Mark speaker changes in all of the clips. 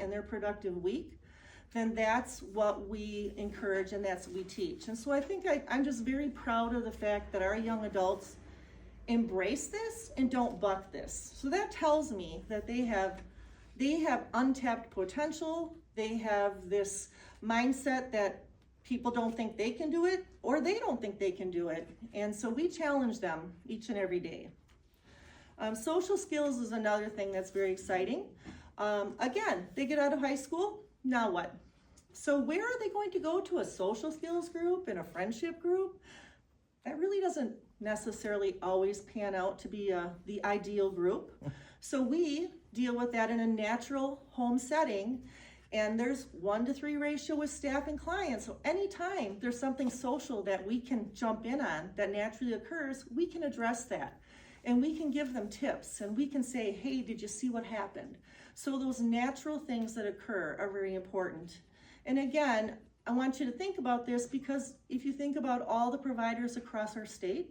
Speaker 1: and their productive week, then that's what we encourage and that's what we teach. And so I think I'm just very proud of the fact that our young adults embrace this and don't buck this. So that tells me that they have untapped potential. They have this mindset that people don't think they can do it, or they don't think they can do it. And so we challenge them each and every day. Social skills is another thing that's very exciting. Again, they get out of high school, now what? So where are they going to go to a social skills group and a friendship group? That really doesn't necessarily always pan out to be the ideal group. So we deal with that in a natural home setting, and there's 1-to-3 ratio with staff and clients. So anytime there's something social that we can jump in on that naturally occurs, we can address that. And we can give them tips, and we can say, hey, did you see what happened? So those natural things that occur are very important. And again, I want you to think about this, because if you think about all the providers across our state,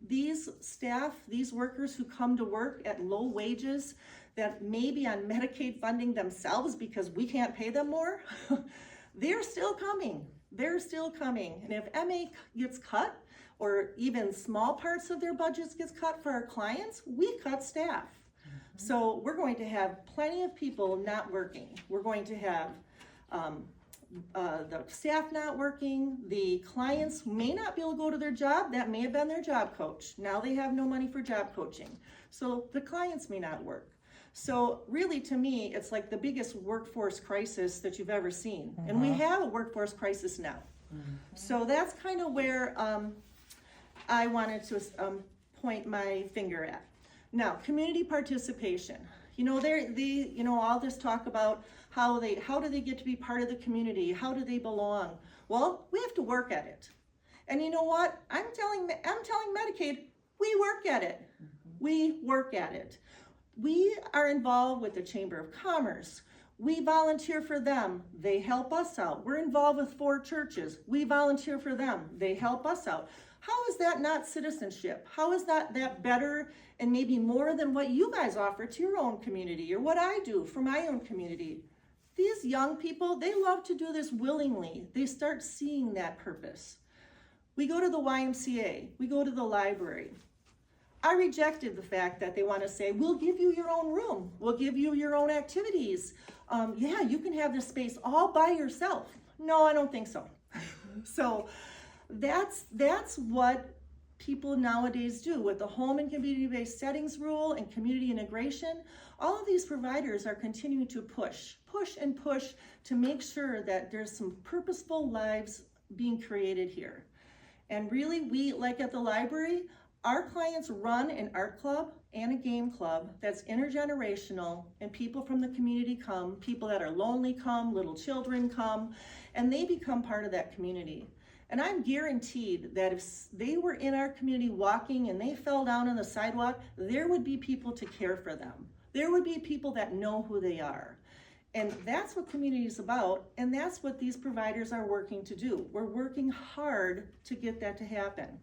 Speaker 1: these staff, these workers who come to work at low wages that may be on Medicaid funding themselves because we can't pay them more, they're still coming. They're still coming. And if MA gets cut, or even small parts of their budgets gets cut for our clients, we cut staff. So we're going to have plenty of people not working. We're going to have the staff not working. The clients may not be able to go to their job. That may have been their job coach. Now they have no money for job coaching. So the clients may not work. So really, to me, it's like the biggest workforce crisis that you've ever seen. And we have a workforce crisis now. So that's kind of where I wanted to point my finger at. Now, community participation. All this talk about how do they get to be part of the community? How do they belong? Well, we have to work at it. And you know what? I'm telling Medicaid, we work at it. We work at it. We are involved with the Chamber of Commerce. We volunteer for them. They help us out. We're involved with 4 churches. We volunteer for them. They help us out. How is that not citizenship? How is that better and maybe more than what you guys offer to your own community, or what I do for my own community? These young people, they love to do this willingly. They start seeing that purpose. We go to the YMCA. We go to the library. I rejected the fact that they want to say, we'll give you your own room. We'll give you your own activities. Yeah, you can have this space all by yourself. No, I don't think so. So that's what people nowadays do with the home and community-based settings rule and community integration. All of these providers are continuing to push to make sure that there's some purposeful lives being created here. And really, we, like at the library, our clients run an art club and a game club that's intergenerational, and people from the community come, people that are lonely come, little children come, and they become part of that community. And I'm guaranteed that if they were in our community walking and they fell down on the sidewalk, there would be people to care for them. There would be people that know who they are. And that's what community is about, and that's what these providers are working to do. We're working hard to get that to happen.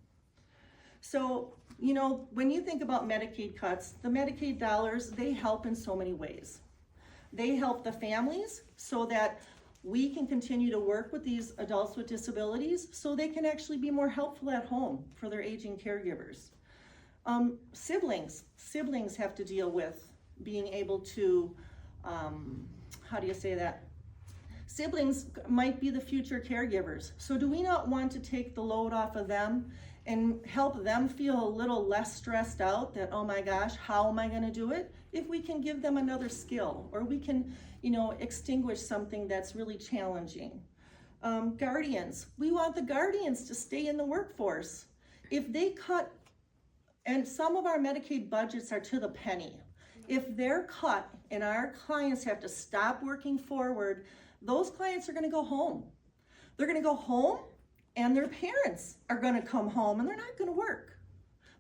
Speaker 1: So, when you think about Medicaid cuts, the Medicaid dollars, they help in so many ways. They help the families so that we can continue to work with these adults with disabilities so they can actually be more helpful at home for their aging caregivers. Siblings have to deal with being able to, siblings might be the future caregivers. So do we not want to take the load off of them and help them feel a little less stressed out that, oh my gosh, how am I going to do it? If we can give them another skill, or we can, extinguish something that's really challenging. Guardians, we want the guardians to stay in the workforce. If they cut, and some of our Medicaid budgets are to the penny, if they're cut and our clients have to stop working forward, those clients are going to go home. They're going to go home, and their parents are going to come home, and they're not going to work.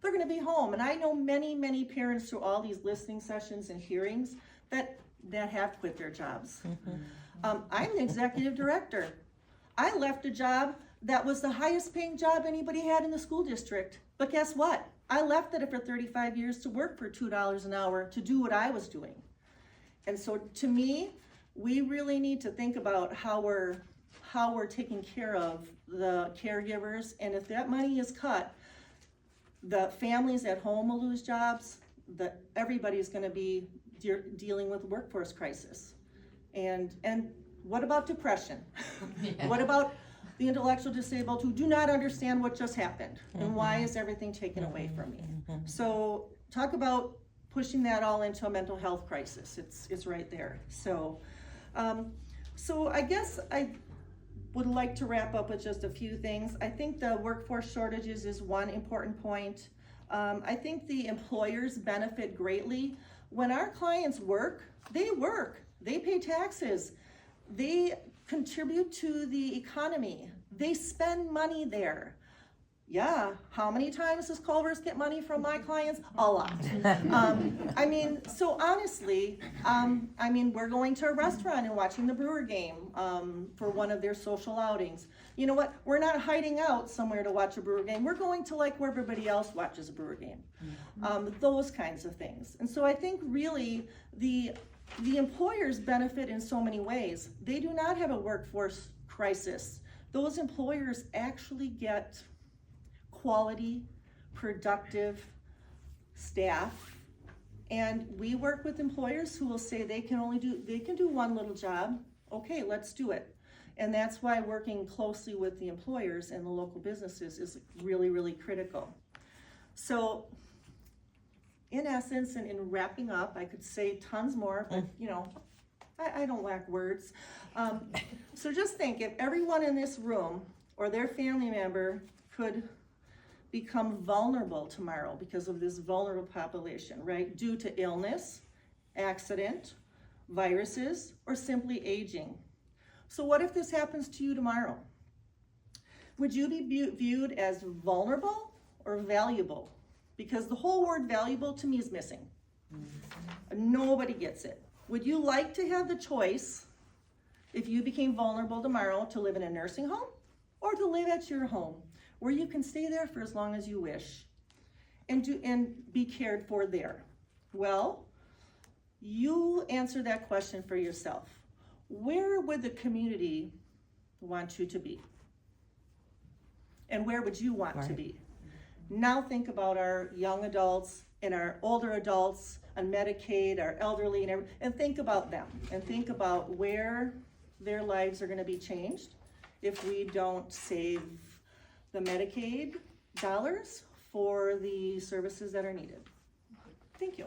Speaker 1: They're going to be home. And I know many, many parents through all these listening sessions and hearings that have quit their jobs. I'm the executive director. I left a job that was the highest paying job anybody had in the school district. But guess what? I left it for 35 years to work for $2 an hour to do what I was doing. And so to me, we really need to think about how we're taking care of the caregivers, and if that money is cut, the families at home will lose jobs, everybody's gonna be dealing with workforce crisis. And what about depression?
Speaker 2: Yeah.
Speaker 1: What about the intellectual disabled who do not understand what just happened? And why is everything taken away from me? So talk about pushing that all into a mental health crisis. It's right there. So I guess I would like to wrap up with just a few things. I think the workforce shortages is one important point. I think the employers benefit greatly. When our clients work, they pay taxes, they contribute to the economy, they spend money there. Yeah, how many times does Culver's get money from my clients? A lot. I mean, so honestly, we're going to a restaurant and watching the Brewer game for one of their social outings. You know what? We're not hiding out somewhere to watch a Brewer game. We're going to like where everybody else watches a Brewer game. Those kinds of things. And so I think really the employers benefit in so many ways. They do not have a workforce crisis. Those employers actually get quality, productive staff, and we work with employers who will say they can do one little job. Okay, let's do it. And that's why working closely with the employers and the local businesses is really, really critical. So in essence, and in wrapping up, I could say tons more, but you know, I don't lack words. So just think, if everyone in this room or their family member could become vulnerable tomorrow because of this vulnerable population, right? Due to illness, accident, viruses, or simply aging. So what if this happens to you tomorrow? Would you be viewed as vulnerable or valuable? Because the whole word valuable to me is missing. Nobody gets it. Would you like to have the choice, if you became vulnerable tomorrow, to live in a nursing home or to live at your home, where you can stay there for as long as you wish and be cared for there? Well, you answer that question for yourself. Where would the community want you to be? And where would you want to be? Now think about our young adults and our older adults on Medicaid, our elderly, and think about them, and think about where their lives are going to be changed if we don't save the Medicaid dollars for the services that are needed. Thank you.